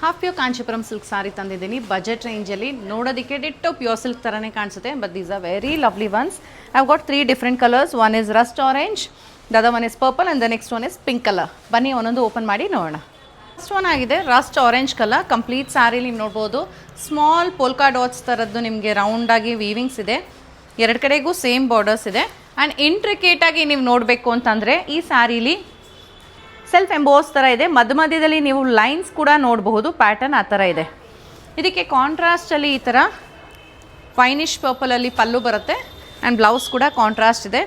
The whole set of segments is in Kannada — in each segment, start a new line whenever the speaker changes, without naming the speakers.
ಹಾಫ್ ಪ್ಯೂರ್ ಕಾಂಚೀಪುರಂ ಸಿಲ್ಕ್ ಸಾರಿ ತಂದಿದ್ದೀನಿ ಬಜೆಟ್ ರೇಂಜಲ್ಲಿ. ನೋಡೋದಕ್ಕೆ ಡಿಟ್ಟೋ ಪ್ಯೂರ್ ಸಿಲ್ಕ್ ಥರನೇ ಕಾಣಿಸುತ್ತೆ, but these are very lovely once. I have got 3 different colours. One is Rust orange, the other one is purple and the next one is pink colour. ಬನ್ನಿ ಒಂದೊಂದು ಓಪನ್ ಮಾಡಿ ನೋಡೋಣ. ಫಸ್ಟ್ ಒನ್ ಆಗಿದೆ Rust orange colour. Complete sari ನೀವು ನೋಡ್ಬೋದು, ಸ್ಮಾಲ್ ಪೋಲ್ಕಾ ಡಾಟ್ಸ್ ಥರದ್ದು ನಿಮಗೆ ರೌಂಡಾಗಿ ವೀವಿಂಗ್ಸ್ ಇದೆ. ಎರಡು ಕಡೆಗೂ ಸೇಮ್ ಬಾರ್ಡರ್ಸ್ ಇದೆ. ಆ್ಯಂಡ್ ಇಂಟ್ರಿಕೇಟಾಗಿ ನೀವು ನೋಡಬೇಕು ಅಂತಂದರೆ ಈ ಸ್ಯಾರೀಲಿ ಸೆಲ್ಫ್ ಎಂಬೋಸ್ ಥರ ಇದೆ. ಮಧ್ಯದಲ್ಲಿ ನೀವು ಲೈನ್ಸ್ ಕೂಡ ನೋಡಬಹುದು, ಪ್ಯಾಟರ್ನ್ ಆ ಥರ ಇದೆ. ಇದಕ್ಕೆ ಕಾಂಟ್ರಾಸ್ಟಲ್ಲಿ ಈ ಥರ ವೈನಿಶ್ ಪರ್ಪಲಲ್ಲಿ ಪಲ್ಲು ಬರುತ್ತೆ ಆ್ಯಂಡ್ ಬ್ಲೌಸ್ ಕೂಡ ಕಾಂಟ್ರಾಸ್ಟ್ ಇದೆ.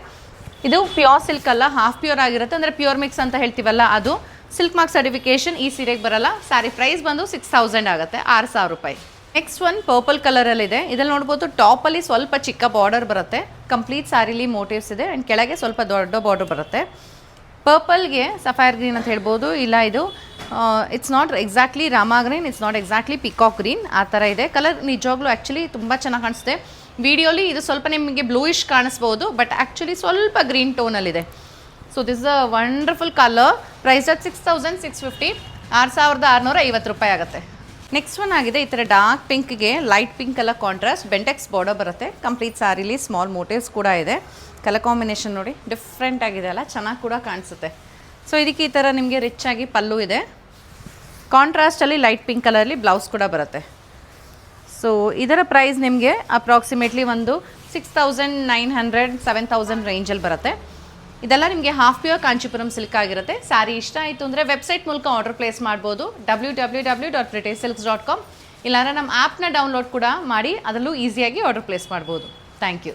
ಇದು ಪ್ಯೂರ್ ಸಿಲ್ಕ್ ಅಲ್ಲ, ಹಾಫ್ ಪ್ಯೂರ್ ಆಗಿರುತ್ತೆ, ಅಂದರೆ ಪ್ಯೂರ್ ಮಿಕ್ಸ್ ಅಂತ ಹೇಳ್ತೀವಲ್ಲ ಅದು. ಸಿಲ್ಕ್ ಮಾರ್ಕ್ ಸರ್ಟಿಫಿಕೇಷನ್ ಈ ಸೀರೆಗೆ ಬರಲ್ಲ. ಸ್ಯಾರಿ ಪ್ರೈಸ್ ಬಂದು 6000 ಆಗುತ್ತೆ, 6000 ರೂಪಾಯಿ. ನೆಕ್ಸ್ಟ್ ಒನ್ ಪರ್ಪಲ್ ಕಲರಲ್ಲಿದೆ. ಇದ್ರಲ್ಲಿ ನೋಡ್ಬೋದು ಟಾಪಲ್ಲಿ ಸ್ವಲ್ಪ ಚಿಕ್ಕ ಬಾರ್ಡರ್ ಬರುತ್ತೆ. ಕಂಪ್ಲೀಟ್ ಸ್ಯಾರಿಲಿ ಮೋಟಿವ್ಸ್ ಇದೆ ಆ್ಯಂಡ್ ಕೆಳಗೆ ಸ್ವಲ್ಪ ದೊಡ್ಡ ಬಾರ್ಡರ್ ಬರುತ್ತೆ. ಪರ್ಪಲ್ಗೆ ಸಫೈರ್ ಗ್ರೀನ್ ಅಂತ ಹೇಳ್ಬೋದು, ಇಲ್ಲ ಇದು it's not exactly Rama green, it's not exactly peacock green, ಆ ಥರ ಇದೆ. ಕಲರ್ ನಿಜವಾಗ್ಲೂ ಆ್ಯಕ್ಚುಲಿ ತುಂಬ ಚೆನ್ನಾಗಿ ಕಾಣಿಸುತ್ತೆ. ವಿಡಿಯೋಲಿ ಇದು ಸ್ವಲ್ಪ ನಿಮಗೆ ಬ್ಲೂಯಿಶ್ ಕಾಣಿಸ್ಬೋದು, ಬಟ್ ಆ್ಯಕ್ಚುಲಿ ಸ್ವಲ್ಪ ಗ್ರೀನ್ ಟೋನಲ್ಲಿದೆ. So this a wonderful colour. Price at 6650, 6650 ರೂಪಾಯಿ ಆಗುತ್ತೆ. ನೆಕ್ಸ್ಟ್ ಒನ್ ಆಗಿದೆ ಈ ಥರ ಡಾರ್ಕ್ ಪಿಂಕ್ಗೆ ಲೈಟ್ ಪಿಂಕ್ ಎಲ್ಲ ಕಾಂಟ್ರಾಸ್ಟ್ ಬೆಂಟೆಕ್ಸ್ ಬಾರ್ಡರ್ ಬರುತ್ತೆ. ಕಂಪ್ಲೀಟ್ ಸ್ಯಾರಿಲಿ ಸ್ಮಾಲ್ ಮೋಟಿವ್ಸ್ ಕೂಡ ಇದೆ. ಕಲರ್ ಕಾಂಬಿನೇಷನ್ ನೋಡಿ ಡಿಫ್ರೆಂಟ್ ಆಗಿದೆ ಅಲ್ಲ, ಚೆನ್ನಾಗಿ ಕೂಡ ಕಾಣಿಸುತ್ತೆ. ಸೊ ಇದಕ್ಕೆ ಈ ಥರ ನಿಮಗೆ ರಿಚ್ ಆಗಿ ಪಲ್ಲು ಇದೆ. ಕಾಂಟ್ರಾಸ್ಟಲ್ಲಿ ಲೈಟ್ ಪಿಂಕ್ ಕಲರ್ಲಿ ಬ್ಲೌಸ್ ಕೂಡ ಬರುತ್ತೆ. ಸೊ ಇದರ ಪ್ರೈಸ್ ನಿಮಗೆ ಅಪ್ರಾಕ್ಸಿಮೇಟ್ಲಿ ಒಂದು 6900 7000 ರೇಂಜಲ್ಲಿ ಬರುತ್ತೆ. ಇದೆಲ್ಲ ನಿಮಗೆ ಹಾಫ್ ಪ್ಯೂರ್ ಕಾಂಚೀಪುರಂ ಸಿಲ್ಕ್ ಆಗಿರುತ್ತೆ. ಸ್ಯಾರಿ ಇಷ್ಟ ಆಯಿತು ಅಂದರೆ ವೆಬ್ಸೈಟ್ ಮೂಲಕ ಆರ್ಡರ್ ಪ್ಲೇಸ್ ಮಾಡ್ಬೋದು, www.prettysilks.com. ಇಲ್ಲಾಂದರೆ ನಮ್ಮ ಆ್ಯಪ್ನ ಡೌನ್ಲೋಡ್ ಕೂಡ ಮಾಡಿ ಅದರಲ್ಲೂ ಈಸಿಯಾಗಿ ಆರ್ಡರ್ ಪ್ಲೇಸ್ ಮಾಡ್ಬೋದು. Thank you.